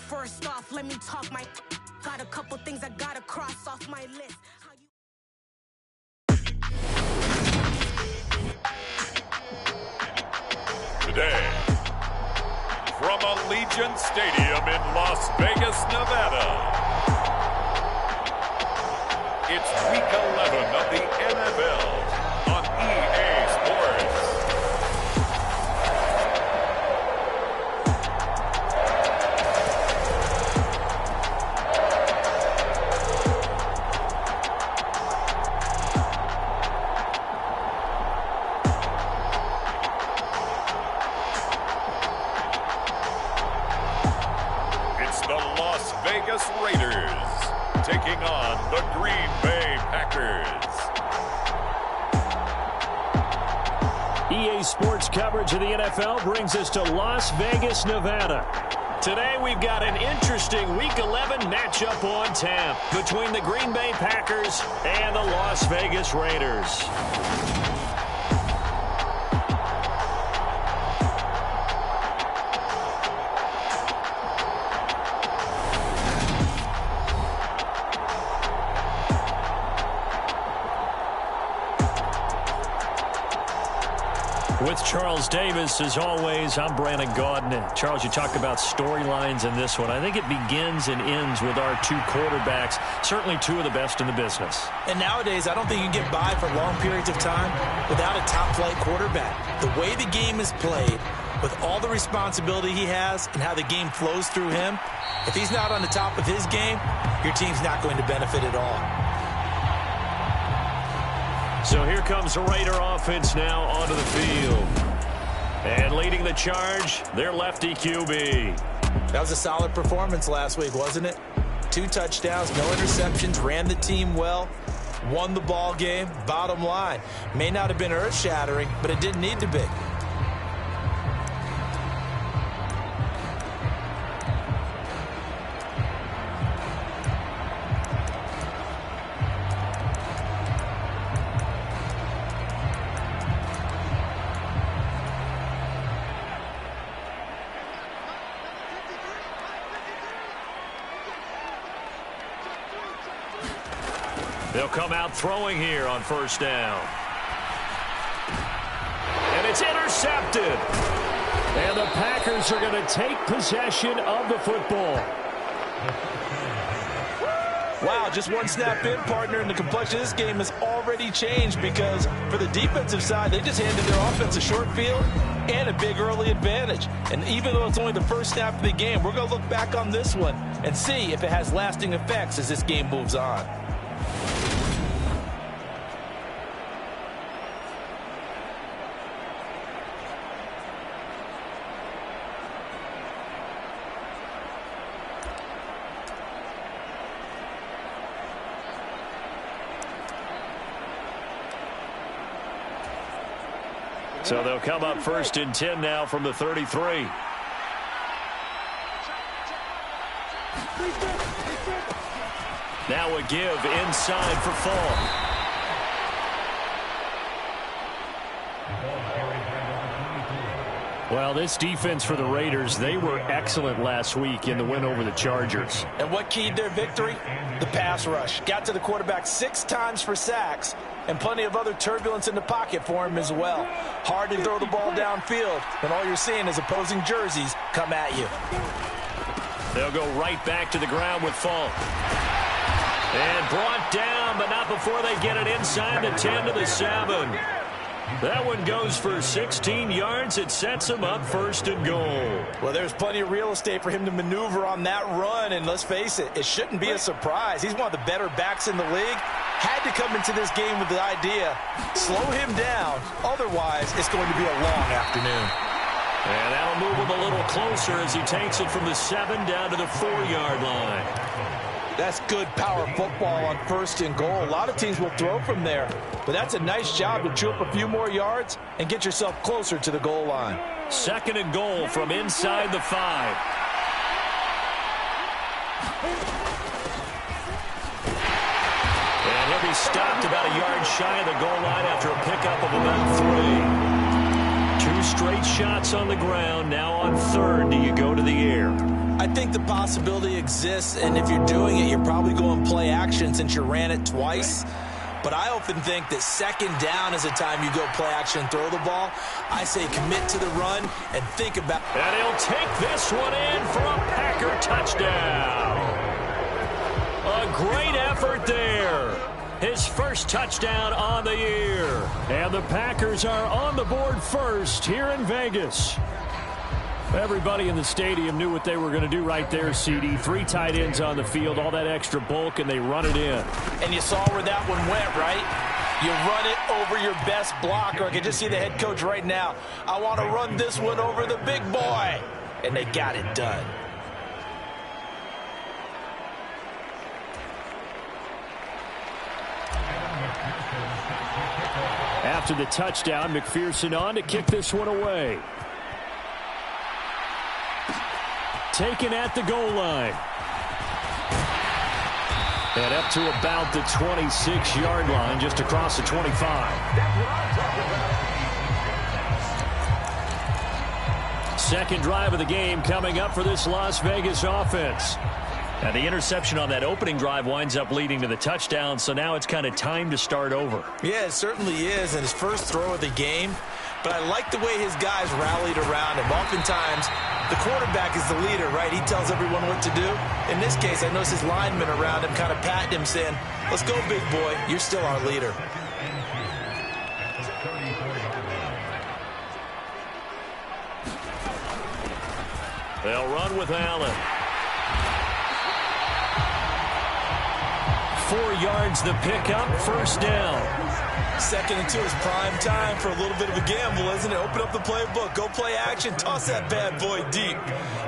First off, let me talk my. Got a couple things I gotta cross off my list. Today, from Allegiant Stadium in Las Vegas, Nevada, it's Week 11 of the NFL on EA Sports. Vegas Raiders taking on the Green Bay Packers. EA Sports coverage of the NFL brings us to Las Vegas, Nevada. Today we've got an interesting Week 11 matchup on tap between the Green Bay Packers and the Las Vegas Raiders. With Charles Davis, as always, I'm Brandon Gaudin. Charles, you talk about storylines in this one. I think it begins and ends with our two quarterbacks, certainly two of the best in the business. And nowadays, I don't think you can get by for long periods of time without a top-flight quarterback. The way the game is played, with all the responsibility he has and how the game flows through him, if he's not on the top of his game, your team's not going to benefit at all. So here comes the Raider offense now onto the field. And leading the charge, their lefty QB. That was a solid performance last week, wasn't it? 2 touchdowns, no interceptions, ran the team well, won the ball game. Bottom line, may not have been earth-shattering, but it didn't need to be. They'll come out throwing here on first down. And it's intercepted. And the Packers are going to take possession of the football. Wow, just one snap in, partner, and the complexion of this game has already changed because for the defensive side, they just handed their offense a short field and a big early advantage. And even though it's only the first snap of the game, we're going to look back on this one and see if it has lasting effects as this game moves on. So they'll come up first and 10 now from the 33. Now a give inside for Fall. Well, this defense for the Raiders, they were excellent last week in the win over the Chargers. And what keyed their victory? The pass rush. Got to the quarterback 6 times for sacks, and plenty of other turbulence in the pocket for him as well. Hard to throw the ball downfield when all you're seeing is opposing jerseys come at you. They'll go right back to the ground with Fall. And brought down, but not before they get it inside the 10 to the 7. That one goes for 16 yards. It sets him up first and goal. Well, there's plenty of real estate for him to maneuver on that run, and let's face it, it shouldn't be a surprise. He's one of the better backs in the league. Had to come into this game with the idea, slow him down, otherwise it's going to be a long afternoon. And that'll move him a little closer as he takes it from the 7 down to the 4-yard line. That's good power football on first and goal. A lot of teams will throw from there, but that's a nice job to chew up a few more yards and get yourself closer to the goal line. 2nd and goal from inside the 5. And he'll be stopped about a yard shy of the goal line after a pickup of about 3. 2 straight shots on the ground. Now on third, do you go to the air? I think the possibility exists, and if you're doing it, you're probably going play action since you ran it twice. But I often think that second down is a time you go play action and throw the ball. I say commit to the run and think about... And he'll take this one in for a Packer touchdown. A great effort there. His first touchdown on the year. And the Packers are on the board first here in Vegas. Everybody in the stadium knew what they were going to do right there, CD. 3 tight ends on the field, all that extra bulk, and they run it in. And you saw where that one went, right? You run it over your best blocker. I can just see the head coach right now. I want to run this one over the big boy. And they got it done. After the touchdown, McPherson on to kick this one away. Taken at the goal line. And up to about the 26-yard line, just across the 25. Second drive of the game coming up for this Las Vegas offense. And the interception on that opening drive winds up leading to the touchdown, so now it's kind of time to start over. Yeah, it certainly is, and his first throw of the game. But I like the way his guys rallied around him. Oftentimes, the quarterback is the leader, right? He tells everyone what to do. In this case, I noticed his linemen around him kind of patting him, saying, let's go, big boy. You're still our leader. They'll run with Allen. 4 yards the pickup, first down. Second and 2 is prime time for a little bit of a gamble, isn't it? Open up the playbook, go play action, toss that bad boy deep.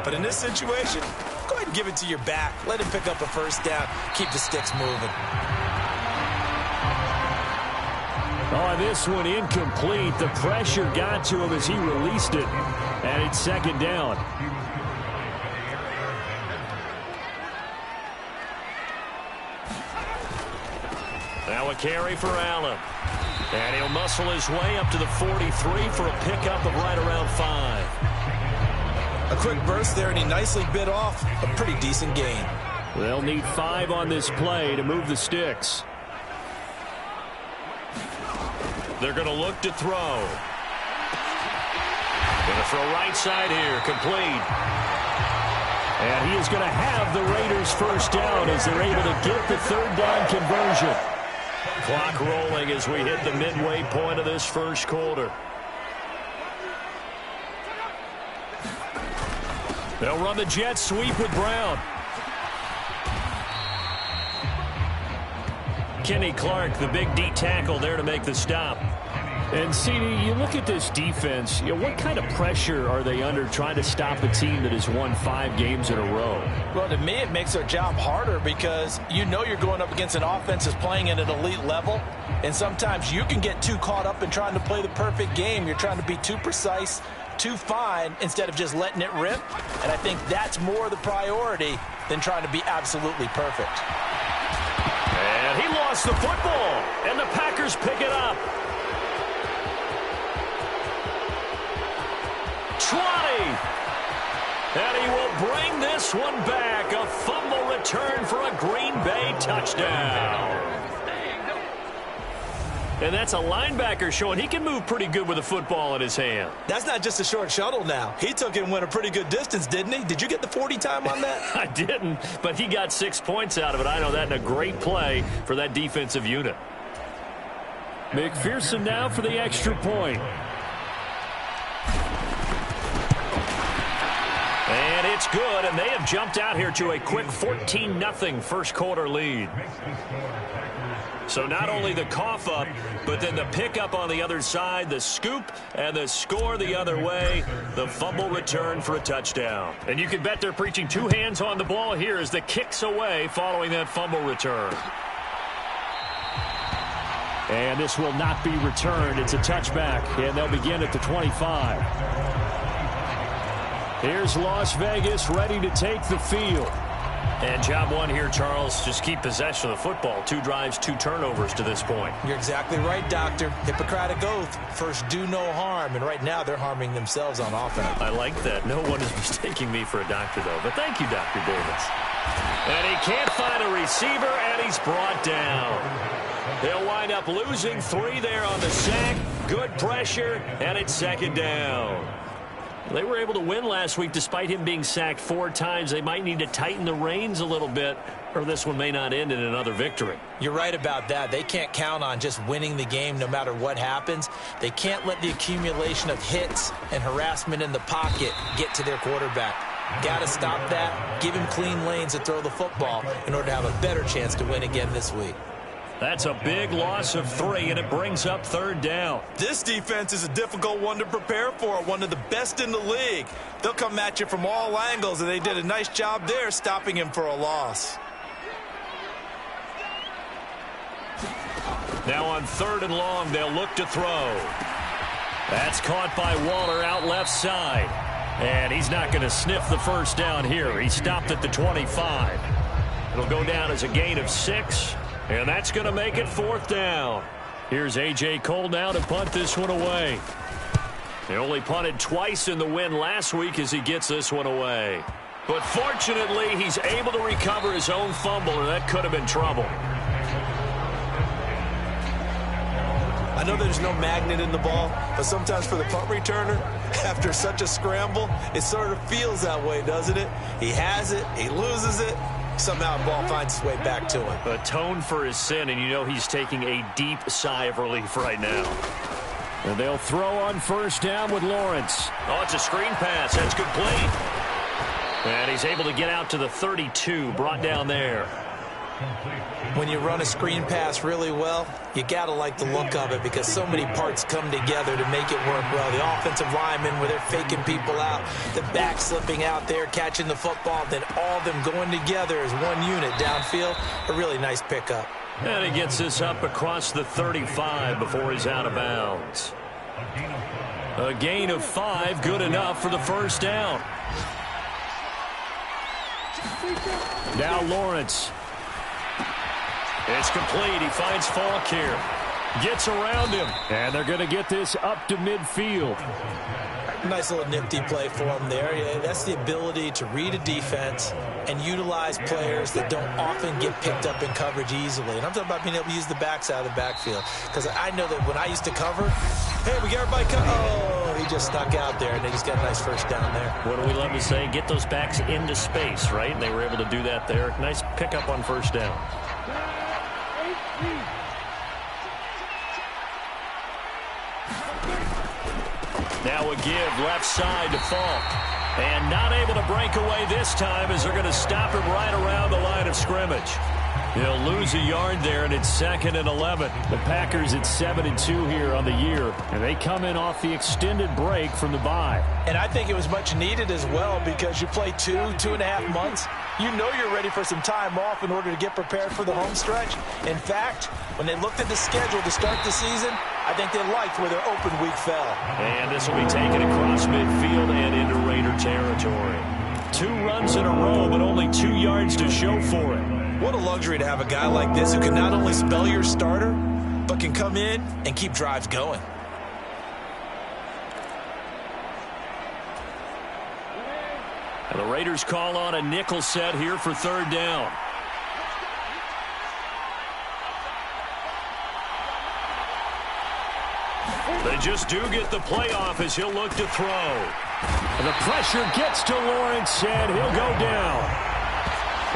But in this situation, go ahead and give it to your back. Let him pick up a first down, keep the sticks moving. Oh, this one incomplete. The pressure got to him as he released it. And it's second down. Now a carry for Allen. And he'll muscle his way up to the 43 for a pickup of right around 5. A quick burst there, and he nicely bit off a pretty decent gain. They'll need 5 on this play to move the sticks. They're going to look to throw. Going to throw right side here, complete. And he is going to have the Raiders first down as they're able to get the third down conversion. Clock rolling as we hit the midway point of this first quarter. They'll run the jet sweep with Brown. Kenny Clark, the big D tackle, there to make the stop. And, CD, you look at this defense, what kind of pressure are they under trying to stop a team that has won 5 games in a row? Well, to me, it makes their job harder because you know you're going up against an offense that's playing at an elite level, and sometimes you can get too caught up in trying to play the perfect game. You're trying to be too precise, too fine, instead of just letting it rip, and I think that's more the priority than trying to be absolutely perfect. And he lost the football, and the Packers pick it up. 20. And he will bring this one back. A fumble return for a Green Bay touchdown. And that's a linebacker showing he can move pretty good with a football in his hand. That's not just a short shuttle now. He took it and went a pretty good distance, didn't he? Did you get the 40 time on that? I didn't, but he got 6 points out of it. I know that in a great play for that defensive unit. McPherson now for the extra point. And it's good, and they have jumped out here to a quick 14-0 first quarter lead. So not only the cough up, but then the pickup on the other side, the scoop, and the score the other way, the fumble return for a touchdown. And you can bet they're preaching 2 hands on the ball here as the kicks away following that fumble return. And this will not be returned. It's a touchback, and they'll begin at the 25. Here's Las Vegas ready to take the field. And job one here, Charles, just keep possession of the football. 2 drives, 2 turnovers to this point. You're exactly right, Doctor. Hippocratic oath. First, do no harm. And right now, they're harming themselves on offense. I like that. No one is mistaking me for a doctor, though. But thank you, Dr. Davis. And he can't find a receiver, and he's brought down. They'll wind up losing 3 there on the sack. Good pressure, and it's 2nd down. They were able to win last week despite him being sacked 4 times. They might need to tighten the reins a little bit, or this one may not end in another victory. You're right about that. They can't count on just winning the game no matter what happens. They can't let the accumulation of hits and harassment in the pocket get to their quarterback. Got to stop that. Give him clean lanes to throw the football in order to have a better chance to win again this week. That's a big loss of 3, and it brings up 3rd down. This defense is a difficult one to prepare for, one of the best in the league. They'll come at you from all angles, and they did a nice job there stopping him for a loss. Now on 3rd and long, they'll look to throw. That's caught by Waller out left side. And he's not going to sniff the 1st down here. He stopped at the 25. It'll go down as a gain of 6. And that's going to make it 4th down. Here's A.J. Cole now to punt this one away. They only punted twice in the win last week as he gets this one away. But fortunately, he's able to recover his own fumble, or that could have been trouble. I know there's no magnet in the ball, but sometimes for the punt returner, after such a scramble, it sort of feels that way, doesn't it? He has it, he loses it. Somehow the ball finds its way back to him. Atone for his sin, and you know he's taking a deep sigh of relief right now. And they'll throw on 1st down with Lawrence. Oh, it's a screen pass. That's complete. And he's able to get out to the 32, brought down there. When you run a screen pass really well, you got to like the look of it because so many parts come together to make it work well. The offensive linemen, where they're faking people out, the back slipping out there, catching the football, then all of them going together as one unit downfield. A really nice pickup. And he gets this up across the 35 before he's out of bounds. A gain of 5, good enough for the 1st down. Now Lawrence. It's complete. He finds Falk here. Gets around him. And they're going to get this up to midfield. Nice little nifty play for him there. Yeah, that's the ability to read a defense and utilize players that don't often get picked up in coverage easily. And I'm talking about being able to use the backs out of the backfield. Because I know that when I used to cover, hey, we got everybody cut. Oh, he just stuck out there, and they just got a nice 1st down there. What do we love to say? Get those backs into space, right? And they were able to do that there. Nice pickup on 1st down. Now a give left side to Falk. And not able to break away this time as they're going to stop him right around the line of scrimmage. He'll lose a yard there, and it's 2nd and 11. The Packers at 7-2 here on the year, and they come in off the extended break from the bye. And I think it was much needed as well because you play 2.5 months. You know you're ready for some time off in order to get prepared for the home stretch. In fact, when they looked at the schedule to start the season, I think they liked where their open week fell. And this will be taken across midfield and into Raider territory. 2 runs in a row, but only 2 yards to show for it. What a luxury to have a guy like this who can not only spell your starter, but can come in and keep drives going. And the Raiders call on a nickel set here for 3rd down. They just do get the playoff as he'll look to throw. And the pressure gets to Lawrence, and he'll go down.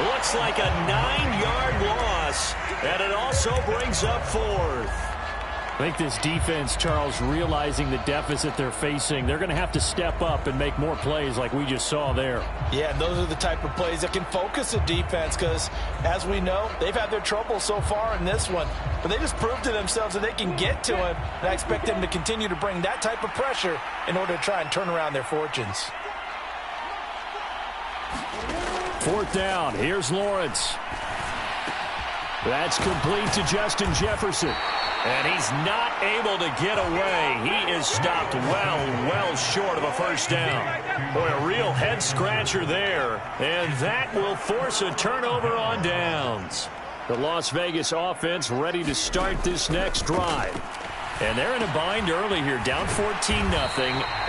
Looks like a 9-yard loss, and it also brings up 4th. I think this defense, Charles, realizing the deficit they're facing, they're going to have to step up and make more plays like we just saw there. Yeah, and those are the type of plays that can focus a defense because, as we know, they've had their trouble so far in this one. But they just proved to themselves that they can get to him, and I expect them to continue to bring that type of pressure in order to try and turn around their fortunes. 4th down. Here's Lawrence. That's complete to Justin Jefferson. And he's not able to get away. He is stopped well short of a first down. Boy, a real head-scratcher there. And that will force a turnover on downs. The Las Vegas offense ready to start this next drive. And they're in a bind early here, down 14-0.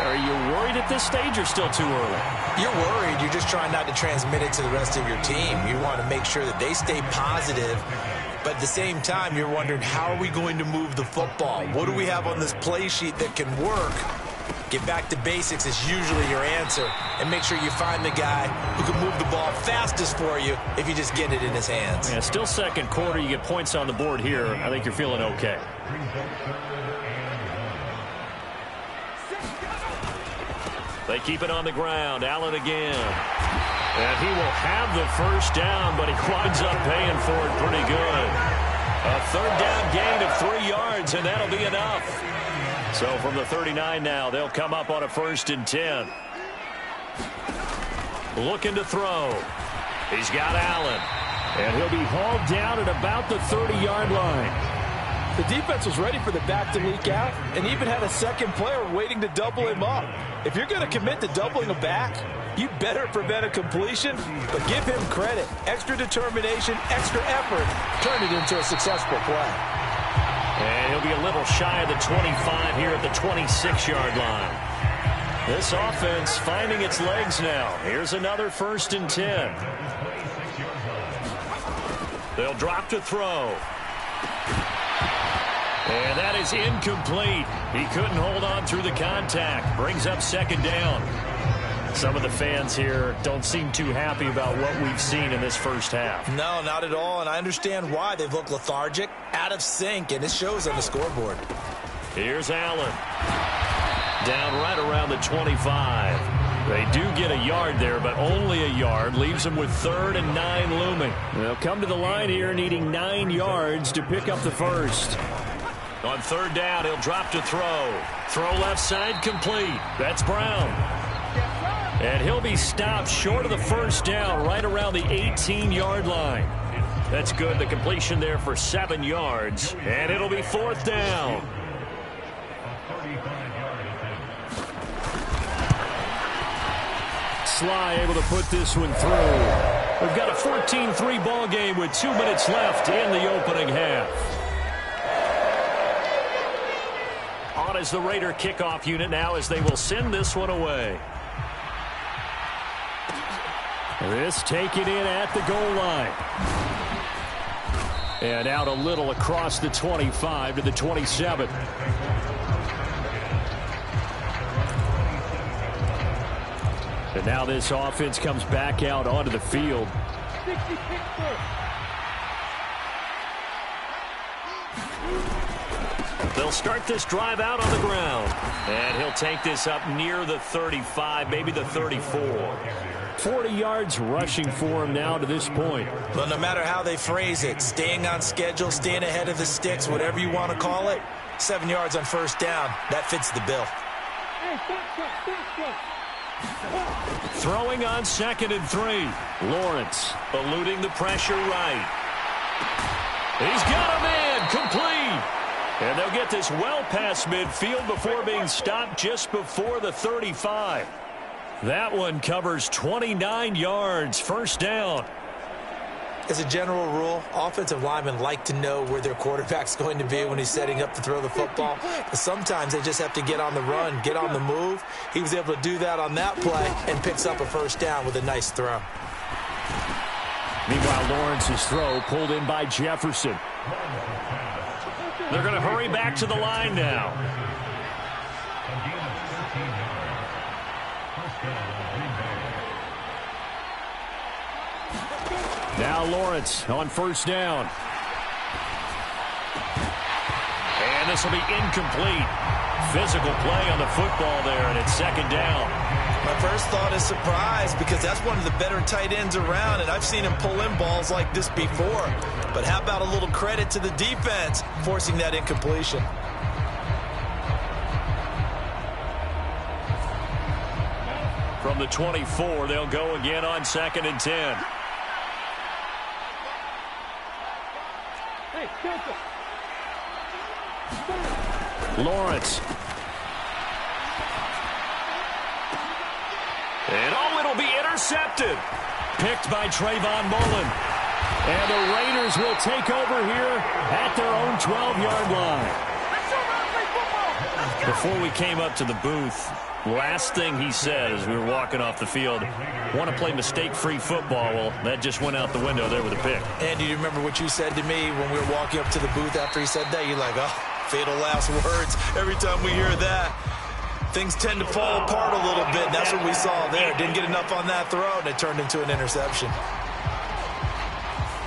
Are you worried at this stage or still too early? You're worried. You're just trying not to transmit it to the rest of your team. You want to make sure that they stay positive. But at the same time, you're wondering, how are we going to move the football? What do we have on this play sheet that can work? Get back to basics is usually your answer. And make sure you find the guy who can move the ball fastest for you if you just get it in his hands. Yeah, still second quarter. You get points on the board here. I think you're feeling okay. They keep it on the ground. Allen again. And he will have the first down, but he winds up paying for it pretty good. A third down gain of 3 yards, and that'll be enough. So from the 39 now, they'll come up on a 1st and 10. Looking to throw. He's got Allen. And he'll be hauled down at about the 30-yard line. The defense was ready for the back to leak out and even had a second player waiting to double him up. If you're going to commit to doubling a back, you better prevent a completion, but give him credit. Extra determination, extra effort, turn it into a successful play. And he'll be a little shy of the 25 here at the 26-yard line. This offense finding its legs now. Here's another 1st and 10. They'll drop to throw. And that is incomplete. He couldn't hold on through the contact. Brings up 2nd down. Some of the fans here don't seem too happy about what we've seen in this first half. No, not at all, and I understand why. They've looked lethargic, out of sync, and it shows on the scoreboard. Here's Allen. Down right around the 25. They do get a yard there, but only a yard. Leaves them with 3rd and 9 looming. They'll come to the line here needing 9 yards to pick up the first. On 3rd down, he'll drop to throw. Throw left side complete. That's Brown. And he'll be stopped short of the first down right around the 18-yard line. That's good. The completion there for 7 yards. And it'll be 4th down. Sly able to put this one through. We've got a 14-3 ball game with 2 minutes left in the opening half. On is the Raider kickoff unit now as they will send this one away. This taken in at the goal line. And out a little across the 25 to the 27. And now this offense comes back out onto the field. They'll start this drive out on the ground. And he'll take this up near the 35, maybe the 34. 40 yards rushing for him now to this point. But no matter how they phrase it, staying on schedule, staying ahead of the sticks, whatever you want to call it, 7 yards on 1st down, that fits the bill. Throwing on 2nd and 3. Lawrence eluding the pressure right. He's got him in, complete. And they'll get this well past midfield before being stopped just before the 35. That one covers 29 yards, 1st down. As a general rule, offensive linemen like to know where their quarterback's going to be when he's setting up to throw the football. But sometimes they just have to get on the run, get on the move. He was able to do that on that play and picks up a 1st down with a nice throw. Meanwhile, Lawrence's throw pulled in by Jefferson. They're going to hurry back to the line now. Now Lawrence on 1st down. And this will be incomplete. Physical play on the football there, and it's 2nd down. My first thought is surprise because that's one of the better tight ends around, and I've seen him pull in balls like this before. But how about a little credit to the defense forcing that incompletion? From the 24, they'll go again on 2nd and 10. Lawrence. And it'll be intercepted. Picked by Trayvon Mullen. And the Raiders will take over here at their own 12-yard line. Before we came up to the booth, last thing he said as we were walking off the field, want to play mistake-free football. Well, that just went out the window there with a pick. And do you remember what you said to me when we were walking up to the booth after he said that? You're like, oh, fatal last words. Every time we hear that, things tend to fall apart a little bit. And that's what we saw there. Didn't get enough on that throw, and it turned into an interception.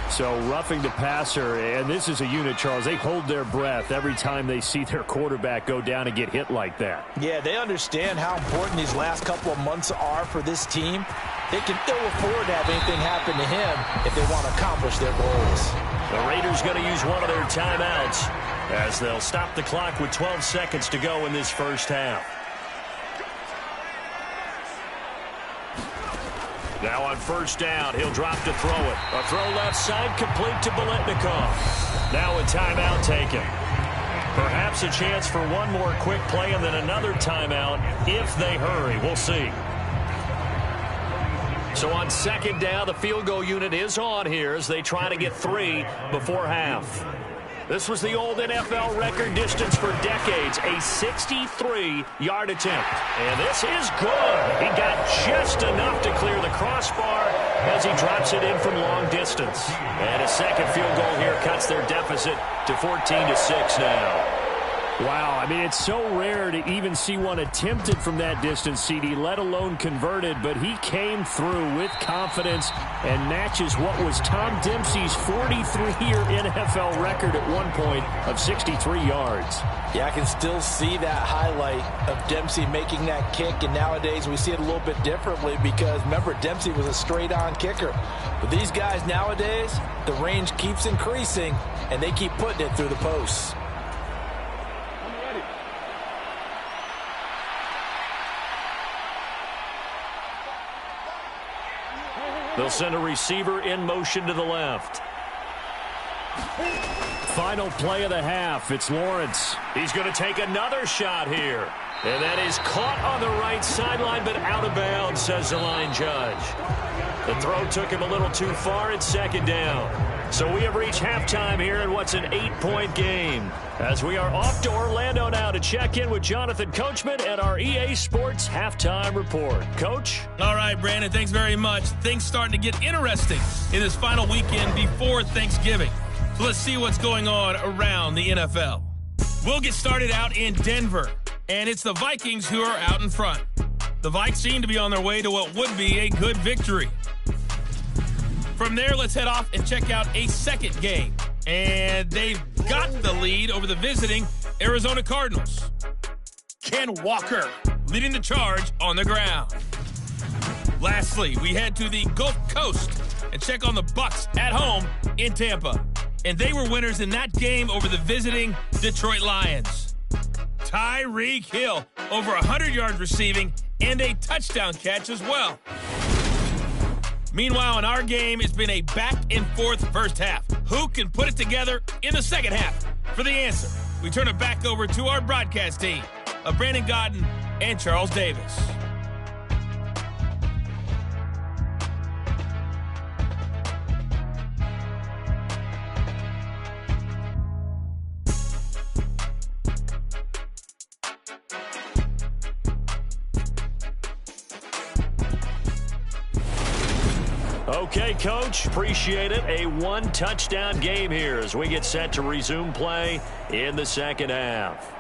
So roughing the passer, and this is a unit, Charles. They hold their breath every time they see their quarterback go down and get hit like that. Yeah, they understand how important these last couple of months are for this team. They can ill afford to have anything happen to him if they want to accomplish their goals. The Raiders going to use one of their timeouts as they'll stop the clock with 12 seconds to go in this first half. Now on first down, he'll drop to throw it. A throw left side, complete to Biletnikoff. Now a timeout taken. Perhaps a chance for one more quick play and then another timeout if they hurry. We'll see. So on second down, the field goal unit is on here as they try to get 3 before half. This was the old NFL record distance for decades, a 63-yard attempt. And this is good. He got just enough to clear the crossbar as he drops it in from long distance. And a second field goal here cuts their deficit to 14-6 now. Wow, I mean, it's so rare to even see one attempted from that distance, CD, let alone converted, but he came through with confidence and matches what was Tom Dempsey's 43-year NFL record at one point of 63 yards. Yeah, I can still see that highlight of Dempsey making that kick, and nowadays we see it a little bit differently because, remember, Dempsey was a straight-on kicker. But these guys nowadays, the range keeps increasing, and they keep putting it through the posts. They'll send a receiver in motion to the left. Final play of the half. It's Lawrence. He's going to take another shot here. And that is caught on the right sideline, but out of bounds, says the line judge. The throw took him a little too far. It's second down. So we have reached halftime here in what's an 8-point game. As we are off to Orlando now to check in with Jonathan Coachman at our EA Sports Halftime Report. Coach? All right, Brandon, thanks very much. Things starting to get interesting in this final weekend before Thanksgiving. So let's see what's going on around the NFL. We'll get started out in Denver, and it's the Vikings who are out in front. The Vikes seem to be on their way to what would be a good victory. From there, let's head off and check out a second game. And they've got the lead over the visiting Arizona Cardinals. Ken Walker leading the charge on the ground. Lastly, we head to the Gulf Coast and check on the Bucs at home in Tampa. And they were winners in that game over the visiting Detroit Lions. Tyreek Hill, over 100 yards receiving and a touchdown catch as well. Meanwhile, in our game, it's been a back-and-forth first half. Who can put it together in the second half? For the answer, we turn it back over to our broadcast team of Brandon Godden and Charles Davis. Okay, Coach, appreciate it. A one-touchdown game here as we get set to resume play in the second half.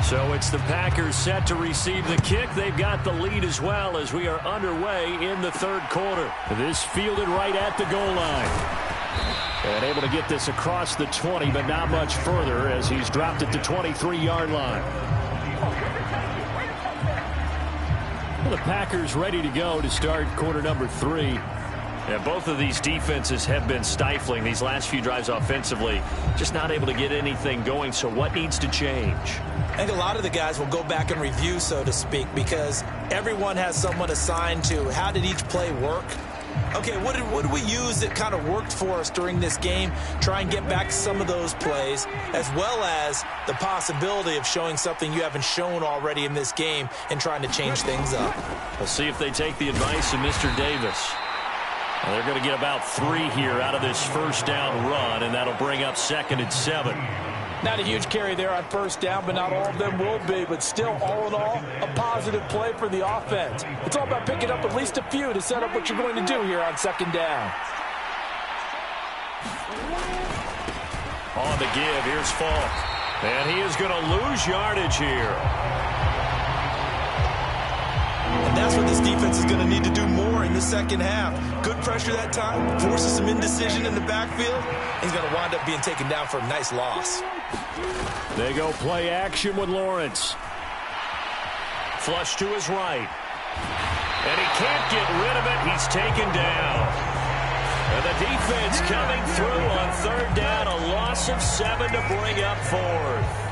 So it's the Packers set to receive the kick. They've got the lead as well as we are underway in the third quarter. This fielded right at the goal line. And able to get this across the 20, but not much further as he's dropped it to 23-yard line. The Packers ready to go to start quarter number 3. Yeah, both of these defenses have been stifling these last few drives offensively. Just not able to get anything going, so what needs to change? I think a lot of the guys will go back and review, so to speak, because everyone has someone assigned to how did each play work. Okay, what did we use that kind of worked for us during this game? Try and get back some of those plays, as well as the possibility of showing something you haven't shown already in this game and trying to change things up. We'll see if they take the advice of Mr. Davis. Well, they're going to get about 3 here out of this first down run, and that'll bring up 2nd and 7. Not a huge carry there on first down, but not all of them will be. But still, all in all, a positive play for the offense. It's all about picking up at least a few to set up what you're going to do here on 2nd down. On the give, here's Falk. And he is going to lose yardage here. And that's what this defense is going to need to do more in the second half. Good pressure that time, forces some indecision in the backfield. He's going to wind up being taken down for a nice loss. They go play action with Lawrence. Flush to his right. And he can't get rid of it. He's taken down. And the defense coming through on 3rd down. A loss of 7 to bring up 4th.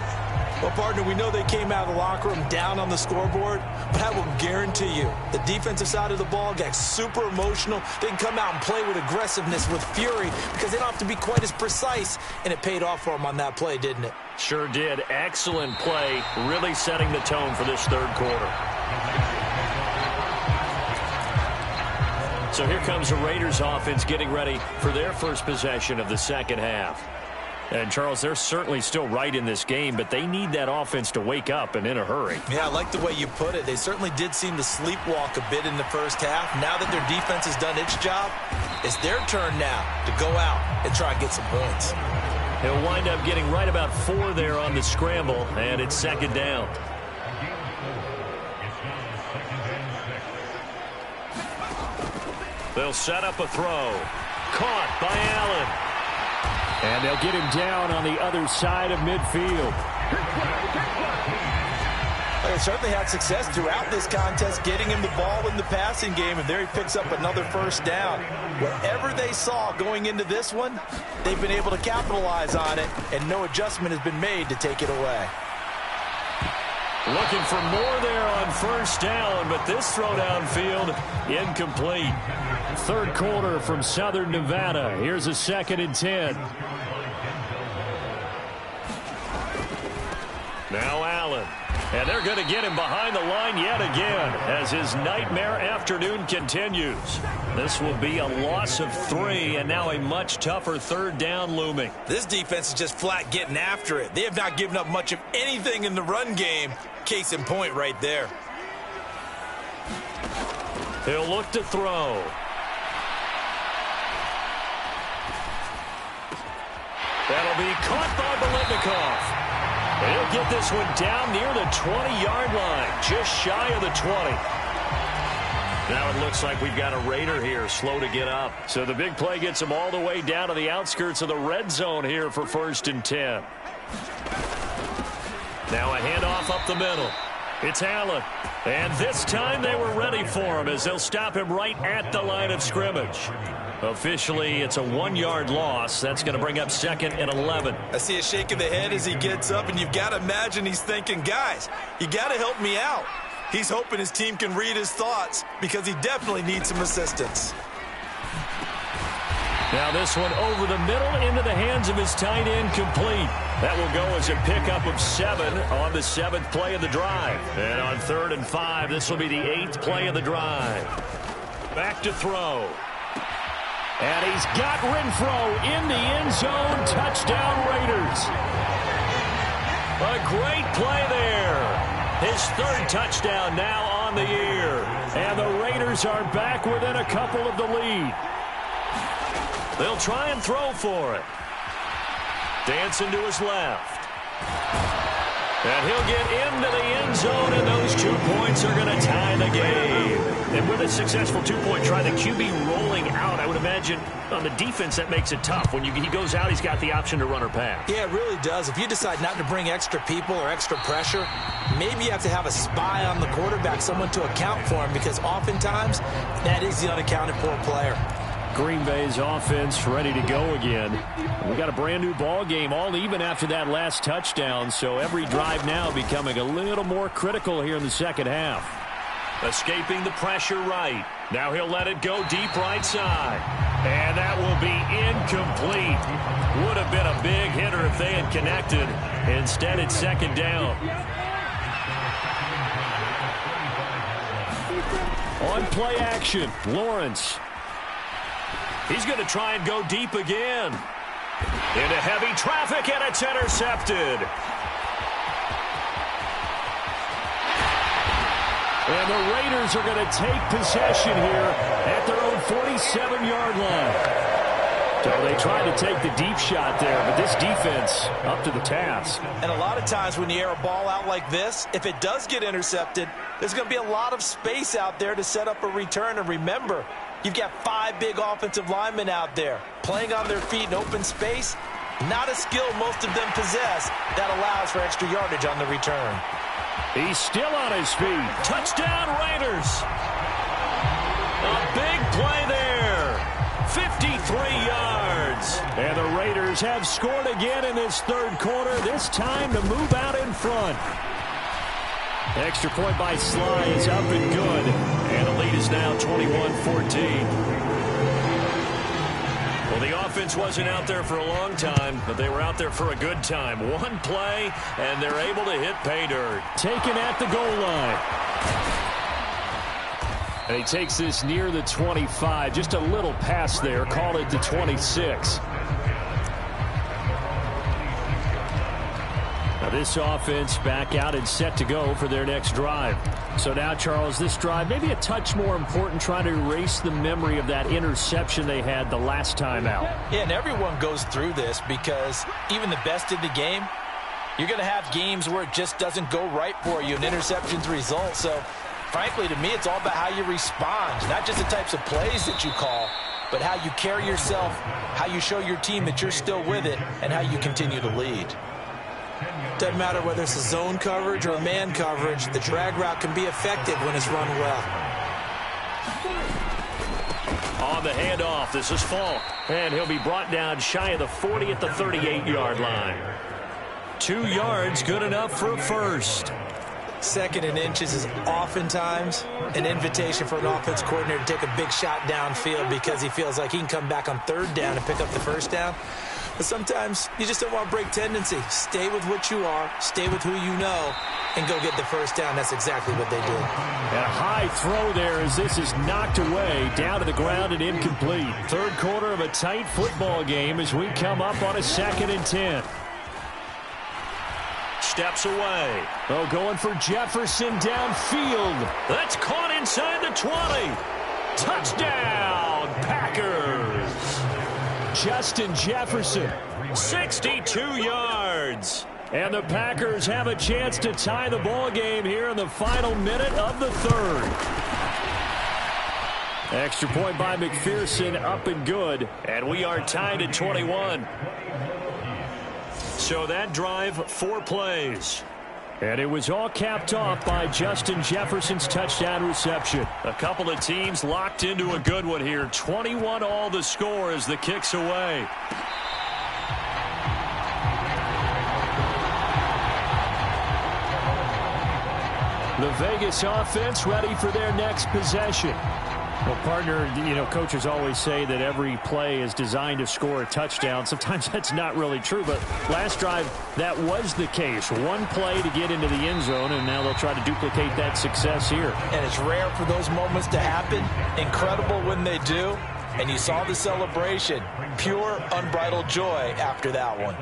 Well, partner, we know they came out of the locker room down on the scoreboard, but I will guarantee you the defensive side of the ball got super emotional. They can come out and play with aggressiveness, with fury, because they don't have to be quite as precise, and it paid off for them on that play, didn't it? Sure did. Excellent play, really setting the tone for this 3rd quarter. So here comes the Raiders offense getting ready for their first possession of the second half. And, Charles, they're certainly still right in this game, but they need that offense to wake up and in a hurry. Yeah, I like the way you put it. They certainly did seem to sleepwalk a bit in the first half. Now that their defense has done its job, it's their turn now to go out and try and get some points. He'll wind up getting right about 4 there on the scramble, and it's 2nd down. They'll set up a throw. Caught by Allen. And they'll get him down on the other side of midfield. They certainly had success throughout this contest, getting him the ball in the passing game, and there he picks up another first down. Whatever they saw going into this one, they've been able to capitalize on it, and no adjustment has been made to take it away. Looking for more there on first down, but this throw downfield incomplete. 3rd quarter from Southern Nevada. Here's a 2nd and 10. Now Allen. And they're going to get him behind the line yet again as his nightmare afternoon continues. This will be a loss of 3, and now a much tougher 3rd down looming. This defense is just flat getting after it. They have not given up much of anything in the run game. Case in point right there. He'll look to throw. That'll be caught by Biletnikoff. He'll get this one down near the 20-yard line, just shy of the 20. Now it looks like we've got a Raider here, slow to get up. So the big play gets him all the way down to the outskirts of the red zone here for 1st and 10. Now a handoff up the middle. It's Allen. And this time they were ready for him as they'll stop him right at the line of scrimmage. Officially, it's a 1-yard loss. That's going to bring up 2nd and 11. I see a shake of the head as he gets up, and you've got to imagine he's thinking, guys, you got to help me out. He's hoping his team can read his thoughts because he definitely needs some assistance. Now this one over the middle into the hands of his tight end, complete. That will go as a pickup of 7 on the 7th play of the drive. And on 3rd and 5, this will be the 8th play of the drive. Back to throw. And he's got Renfro in the end zone. Touchdown, Raiders. A great play there. His 3rd touchdown now on the year. And the Raiders are back within a couple of the lead. They'll try and throw for it. Dancing to his left. And he'll get into the end zone, and those 2 points are going to tie the game. And with a successful 2-point try, the QB rolling out, I would imagine on the defense that makes it tough. When he goes out, he's got the option to run or pass. Yeah, it really does. If you decide not to bring extra people or extra pressure, maybe you have to have a spy on the quarterback, someone to account for him, because oftentimes that is the unaccounted for player. Green Bay's offense ready to go again. We got a brand new ball game, all even after that last touchdown, so every drive now becoming a little more critical here in the second half. Escaping the pressure right. Now he'll let it go deep right side. And that will be incomplete. Would have been a big hitter if they had connected. Instead, it's second down. On play action, Lawrence. He's going to try and go deep again. Into heavy traffic, and it's intercepted. And the Raiders are going to take possession here at their own 47-yard line. So they tried to take the deep shot there, but this defense up to the task. And a lot of times when you air a ball out like this, if it does get intercepted, there's going to be a lot of space out there to set up a return. And remember, you've got 5 big offensive linemen out there playing on their feet in open space. Not a skill most of them possess that allows for extra yardage on the return. He's still on his feet. Touchdown, Raiders. A big play there. 53 yards. And the Raiders have scored again in this third quarter, this time to move out in front. Extra point by Sly is up and good. And the lead is now 21-14. Well, the offense wasn't out there for a long time, but they were out there for a good time. One play, and they're able to hit pay dirt. Taken at the goal line. And he takes this near the 25. Just a little pass there. Called it the 26. Now this offense back out and set to go for their next drive. So now, Charles, this drive maybe a touch more important, trying to erase the memory of that interception they had the last time out. Yeah, and everyone goes through this because even the best in the game, you're going to have games where it just doesn't go right for you and interceptions result. So, frankly, to me, it's all about how you respond, not just the types of plays that you call, but how you carry yourself, how you show your team that you're still with it, and how you continue to lead. Doesn't matter whether it's a zone coverage or a man coverage, the drag route can be effective when it's run well. On the handoff, this is Falk. And he'll be brought down shy of the 40 at the 38-yard line. 2 yards, good enough for a first. 2nd and inches is oftentimes an invitation for an offense coordinator to take a big shot downfield because he feels like he can come back on 3rd down and pick up the 1st down. But sometimes you just don't want to break tendency. Stay with what you are, stay with who you know, and go get the 1st down. That's exactly what they did. And a high throw there as this is knocked away, down to the ground and incomplete. Third quarter of a tight football game as we come up on a 2nd and 10. Steps away. Oh, going for Jefferson downfield. That's caught inside the 20. Touchdown, Packers. Justin Jefferson. 62 yards. And the Packers have a chance to tie the ball game here in the final minute of the third. Extra point by McPherson, up and good. And we are tied at 21. So that drive, 4 plays. And it was all capped off by Justin Jefferson's touchdown reception. A couple of teams locked into a good one here. 21 all the score as the kick's away. The Vegas offense ready for their next possession. Well, partner, you know, coaches always say that every play is designed to score a touchdown. Sometimes that's not really true, but last drive, that was the case. One play to get into the end zone, and now they'll try to duplicate that success here. And it's rare for those moments to happen. Incredible when they do. And you saw the celebration. Pure, unbridled joy after that one.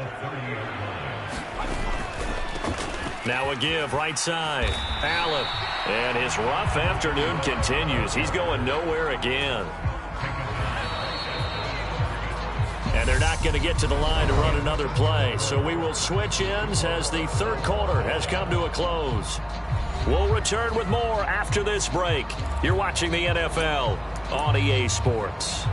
Now a give right side. Allen. And his rough afternoon continues. He's going nowhere again. And they're not going to get to the line to run another play. So we will switch ends as the third quarter has come to a close. We'll return with more after this break. You're watching the NFL on EA Sports.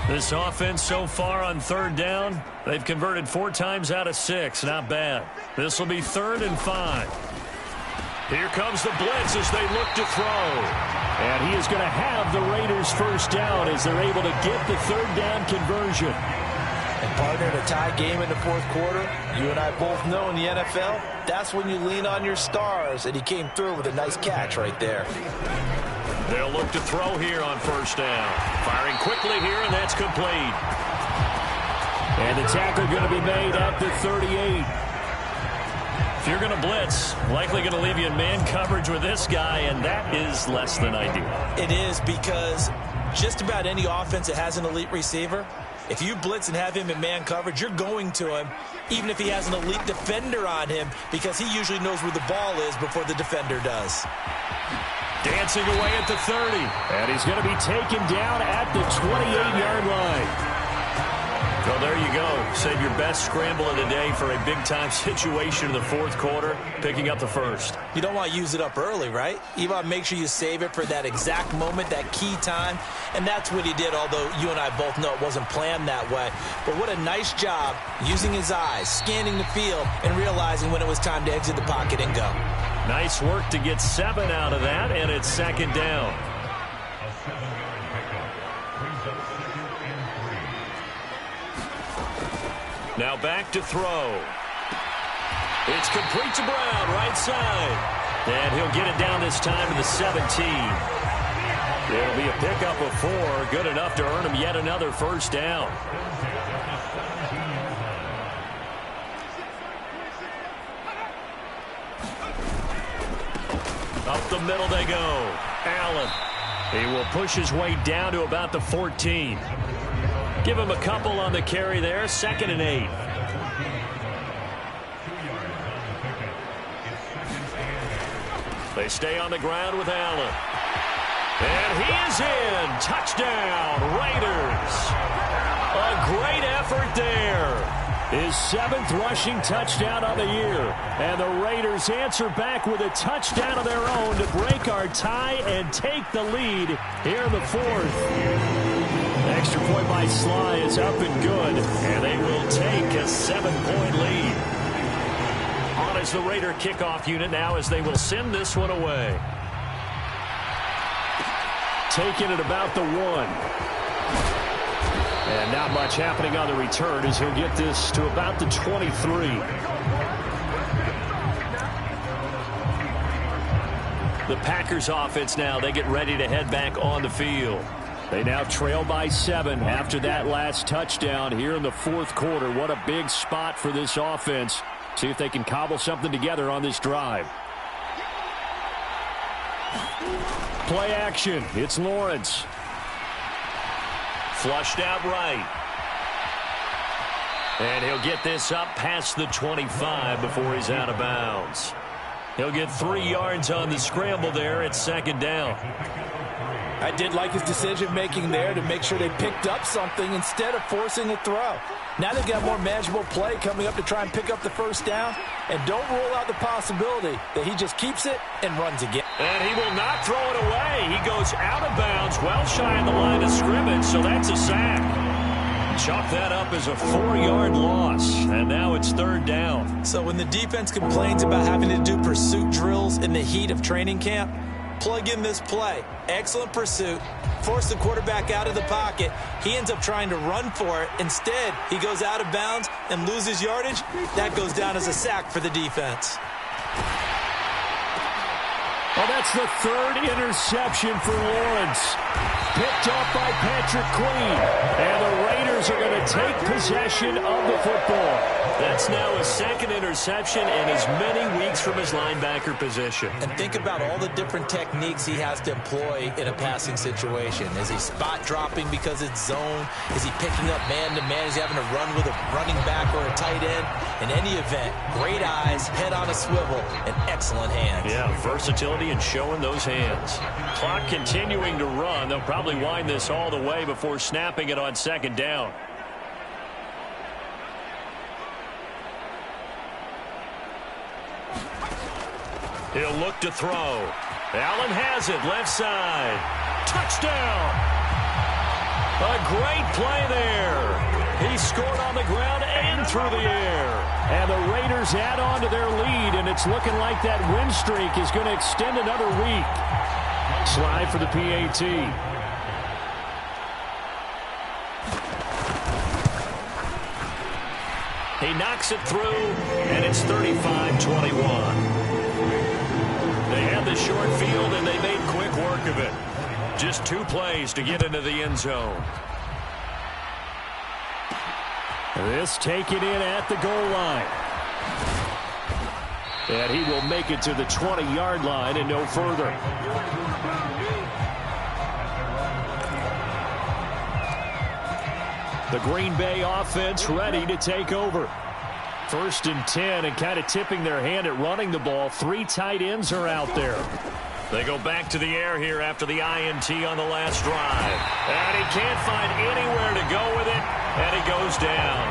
This offense so far on 3rd down, they've converted 4 times out of 6. Not bad. This will be 3rd and 5. Here comes the blitz as they look to throw. And he is going to have the Raiders' 1st down as they're able to get the 3rd down conversion. And partner, in a tie game in the 4th quarter, you and I both know in the NFL, that's when you lean on your stars, and he came through with a nice catch right there. They'll look to throw here on first down. Firing quickly here, and that's complete. And the tackle going to be made at the 38. If you're going to blitz, likely going to leave you in man coverage with this guy, and that is less than ideal. It is, because just about any offense that has an elite receiver, if you blitz and have him in man coverage, you're going to him, even if he has an elite defender on him, because he usually knows where the ball is before the defender does. Dancing away at the 30. And he's going to be taken down at the 28-yard line. Well, there you go. Save your best scramble of the day for a big-time situation in the fourth quarter, picking up the first. You don't want to use it up early, right? You want to make sure you save it for that exact moment, that key time, and that's what he did, although you and I both know it wasn't planned that way. But what a nice job using his eyes, scanning the field, and realizing when it was time to exit the pocket and go. Nice work to get 7 out of that, and it's second down. Now back to throw. It's complete to Brown, right side. And he'll get it down this time to the 17. It'll be a pickup of 4, good enough to earn him yet another first down. Up the middle they go. Allen. He will push his way down to about the 14. Give him a couple on the carry there. 2nd and 8. They stay on the ground with Allen. And he is in. Touchdown, Raiders. A great effort there. His 7th rushing touchdown on the year. And the Raiders answer back with a touchdown of their own to break our tie and take the lead here in the 4th. Extra point by Sly is up and good, and they will take a 7-point lead. On is the Raider kickoff unit now as they will send this one away. Taking it about the 1. And not much happening on the return as he'll get this to about the 23. The Packers offense now, they get ready to head back on the field. They now trail by 7 after that last touchdown here in the 4th quarter. What a big spot for this offense. See if they can cobble something together on this drive. Play action. It's Lawrence. Flushed out right. And he'll get this up past the 25 before he's out of bounds. He'll get 3 yards on the scramble there at 2nd down. I did like his decision-making there to make sure they picked up something instead of forcing a throw. Now they've got more manageable play coming up to try and pick up the first down. And don't rule out the possibility that he just keeps it and runs again. And he will not throw it away. He goes out of bounds, well shy of the line of scrimmage, so that's a sack. Chalk that up as a 4-yard loss, and now it's 3rd down. So when the defense complains about having to do pursuit drills in the heat of training camp, plug in this play. Excellent pursuit. Force the quarterback out of the pocket. He ends up trying to run for it. Instead, he goes out of bounds and loses yardage. That goes down as a sack for the defense. Well, that's the 3rd interception for Lawrence. Picked up by Patrick Queen. And the Raiders are going to take possession of the football. That's now his 2nd interception and as many weeks from his linebacker position. And think about all the different techniques he has to employ in a passing situation. Is he spot dropping because it's zone? Is he picking up man-to-man? Is he having to run with a running back or a tight end? In any event, great eyes, head on a swivel, and excellent hands. Yeah, versatility and showing those hands. Clock continuing to run. They'll probably wind this all the way before snapping it on 2nd down. He'll look to throw. Allen has it, left side. Touchdown! A great play there. He scored on the ground and through the air. And the Raiders add on to their lead, and it's looking like that win streak is going to extend another week. Slide for the PAT. He knocks it through, and it's 35-21. They had the short field, and they made quick work of it. Just 2 plays to get into the end zone. This taken in at the goal line. And he will make it to the 20-yard line and no further. The Green Bay offense ready to take over. 1st and 10, and kind of tipping their hand at running the ball. 3 tight ends are out there. They go back to the air here after the INT on the last drive. And he can't find anywhere to go with it, and he goes down.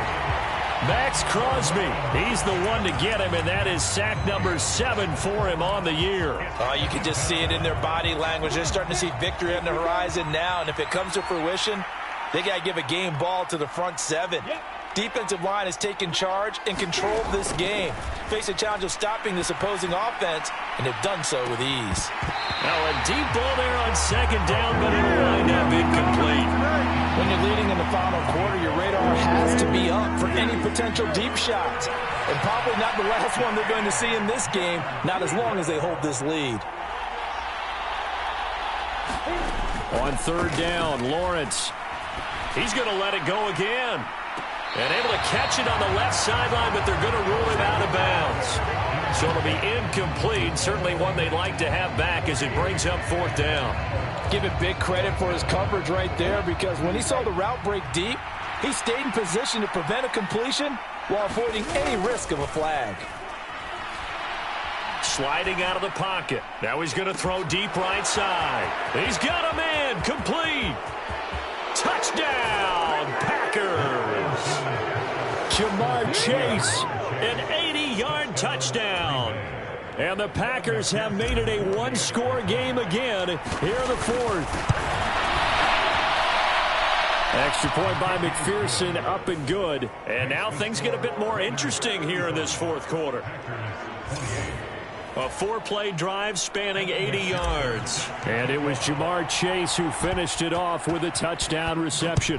Max Crosby, he's the one to get him, and that is sack number 7 for him on the year. You can just see it in their body language. They're starting to see victory on the horizon now, and if it comes to fruition, they got to give a game ball to the front 7. Defensive line has taken charge and controlled this game. Face a challenge of stopping this opposing offense, and they've done so with ease. Now a deep ball there on 2nd down, but it'll wind up incomplete. When you're leading in the final quarter, your radar has to be up for any potential deep shots. And probably not the last one they're going to see in this game, not as long as they hold this lead. On 3rd down, Lawrence. He's going to let it go again. And able to catch it on the left sideline, but they're going to rule him out of bounds. So it'll be incomplete. Certainly one they'd like to have back as it brings up 4th down. Give it big credit for his coverage right there, because when he saw the route break deep, he stayed in position to prevent a completion while avoiding any risk of a flag. Sliding out of the pocket. Now he's going to throw deep right side. He's got him in. Complete. Touchdown, Packers. Jamar Chase, an 80-yard touchdown. And the Packers have made it a 1-score game again here in the 4th. Extra point by McPherson, up and good. And now things get a bit more interesting here in this 4th quarter. A 4-play drive spanning 80 yards. And it was Jamar Chase who finished it off with a touchdown reception.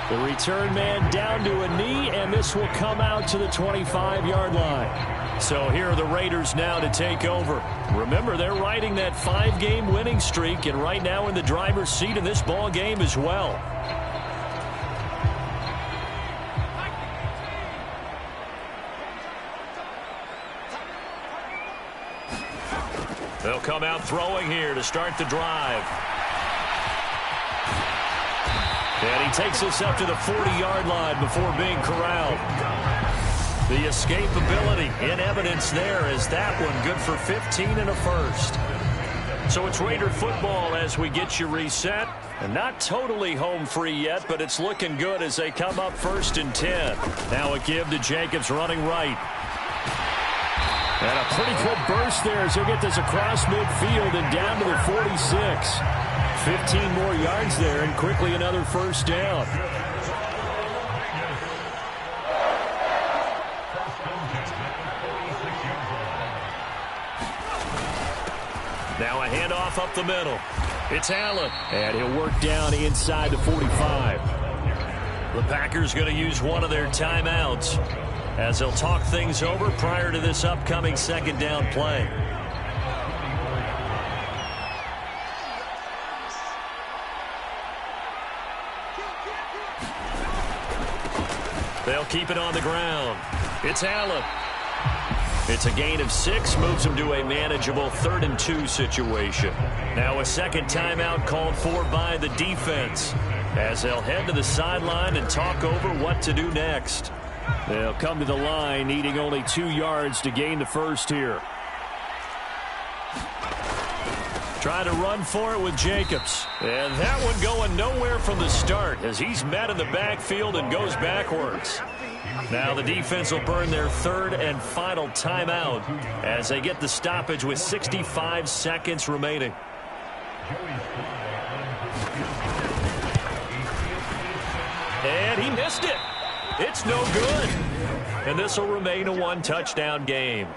The return man down to a knee, and this will come out to the 25-yard line. So here are the Raiders now to take over. Remember, they're riding that 5-game winning streak, and right now in the driver's seat in this ball game as well. They'll come out throwing here to start the drive. And he takes us up to the 40-yard line before being corralled. The escapability in evidence there as that one good for 15 and a first. So it's Raider football as we get you reset. And not totally home free yet, but it's looking good as they come up 1st and 10. Now a give to Jacobs running right. And a pretty good burst there as he'll get this across midfield and down to the 46. 15 more yards there and quickly another 1st down. Now a handoff up the middle. It's Allen. And he'll work down inside the 45. The Packers going to use one of their timeouts as they'll talk things over prior to this upcoming 2nd down play. They'll keep it on the ground. It's Allen. It's a gain of 6, moves them to a manageable 3rd and 2 situation. Now a 2nd timeout called for by the defense as they'll head to the sideline and talk over what to do next. They'll come to the line needing only 2 yards to gain the 1st here. Try to run for it with Jacobs. And that one going nowhere from the start as he's met in the backfield and goes backwards. Now the defense will burn their 3rd and final timeout as they get the stoppage with 65 seconds remaining. And he missed it. It's no good. And this will remain a 1-touchdown game.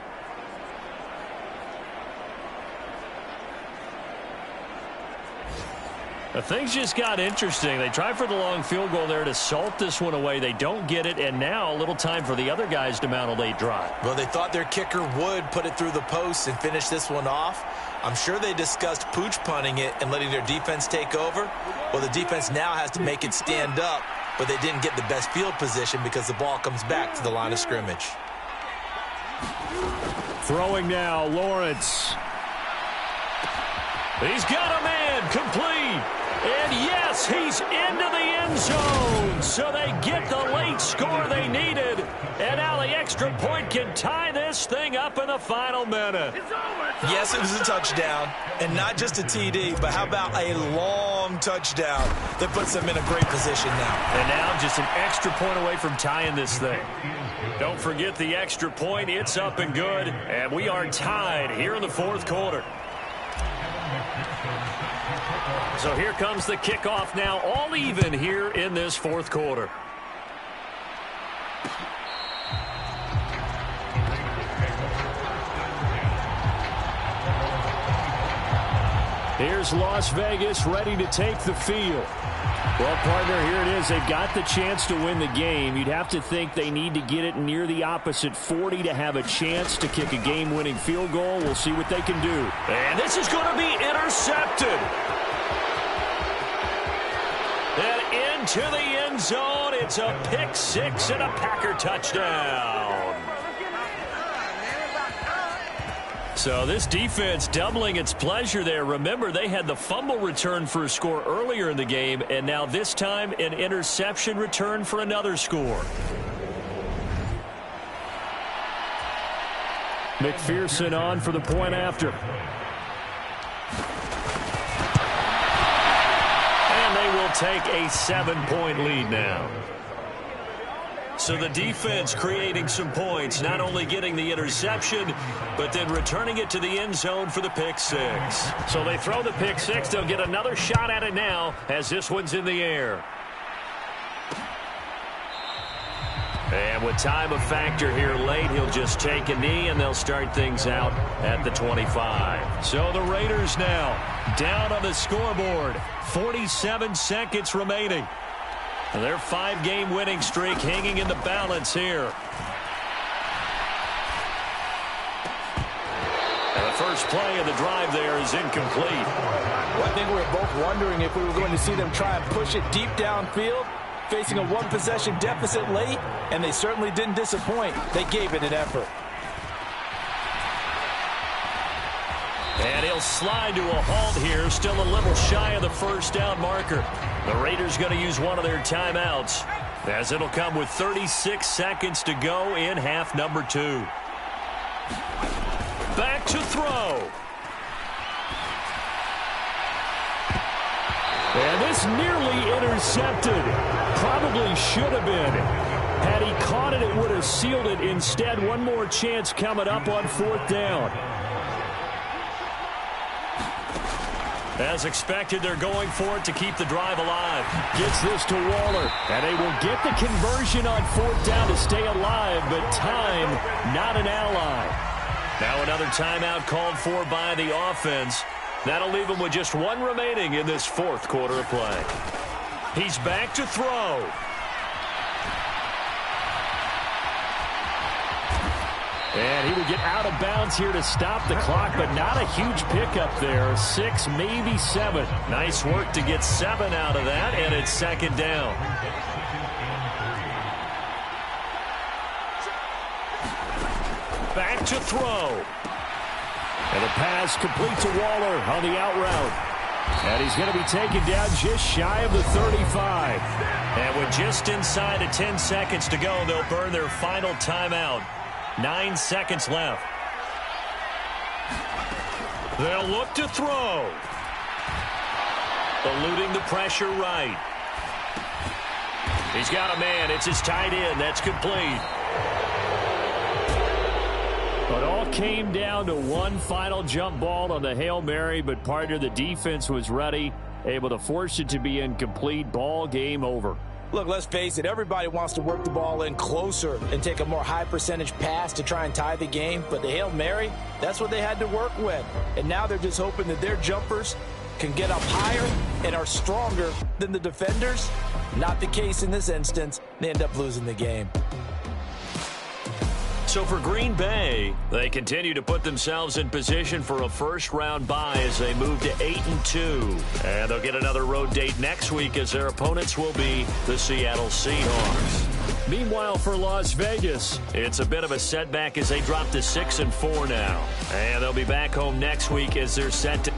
Things just got interesting. They tried for the long field goal there to salt this one away. They don't get it, and now a little time for the other guys to mount a late drive. Well, they thought their kicker would put it through the post and finish this one off. I'm sure they discussed pooch punting it and letting their defense take over. Well, the defense now has to make it stand up, but they didn't get the best field position because the ball comes back to the line of scrimmage. Throwing now, Lawrence. He's got a man, complete. And yes, he's into the end zone. So they get the late score they needed. And now the extra point can tie this thing up in the final minute. Yes, it was a touchdown. And not just a TD, but how about a long touchdown that puts them in a great position now. And now just an extra point away from tying this thing. Don't forget the extra point. It's up and good. And we are tied here in the fourth quarter. So here comes the kickoff now, all even here in this fourth quarter. Here's Las Vegas ready to take the field. Well, partner, here it is. They've got the chance to win the game. You'd have to think they need to get it near the opposite 40 to have a chance to kick a game-winning field goal. We'll see what they can do. And this is going to be intercepted. And into the end zone. It's a pick six and a Packer touchdown. So this defense doubling its pleasure there. Remember, they had the fumble return for a score earlier in the game, and now this time an interception return for another score. McPherson on for the point after. And they will take a 7-point lead now. So the defense creating some points, not only getting the interception, but then returning it to the end zone for the pick six. So they throw the pick six. They'll get another shot at it now as this one's in the air. And with time a factor here late, he'll just take a knee, and they'll start things out at the 25. So the Raiders now down on the scoreboard. 47 seconds remaining. Their 5-game winning streak hanging in the balance here. And the first play of the drive there is incomplete. Well, I think we were both wondering if we were going to see them try and push it deep downfield, facing a one-possession deficit late, and they certainly didn't disappoint. They gave it an effort. And he'll slide to a halt here, still a little shy of the first down marker. The Raiders going to use one of their timeouts, as it'll come with 36 seconds to go in half number 2. Back to throw. And this nearly intercepted. Probably should have been. Had he caught it, it would have sealed it. Instead, one more chance coming up on 4th down. As expected, they're going for it to keep the drive alive. Gets this to Waller, and they will get the conversion on 4th down to stay alive, but time, not an ally. Now another timeout called for by the offense. That'll leave them with just one remaining in this fourth quarter of play. He's back to throw. And he will get out of bounds here to stop the clock, but not a huge pickup there. 6, maybe 7. Nice work to get 7 out of that, and it's 2nd down. Back to throw. And the pass complete to Waller on the out route. And he's going to be taken down just shy of the 35. And with just inside of 10 seconds to go, they'll burn their final timeout. 9 seconds left. They'll look to throw. Eluding the pressure right. He's got a man. It's his tight end. That's complete. It all came down to one final jump ball on the Hail Mary, but partner, the defense was ready, able to force it to be incomplete. Ball game over. Look, let's face it, everybody wants to work the ball in closer and take a more high-percentage pass to try and tie the game. But the Hail Mary, that's what they had to work with. And now they're just hoping that their jumpers can get up higher and are stronger than the defenders. Not the case in this instance. They end up losing the game. So for Green Bay, they continue to put themselves in position for a first-round bye as they move to 8-2. And they'll get another road date next week as their opponents will be the Seattle Seahawks. Meanwhile, for Las Vegas, it's a bit of a setback as they drop to 6-4 now. And they'll be back home next week as they're set to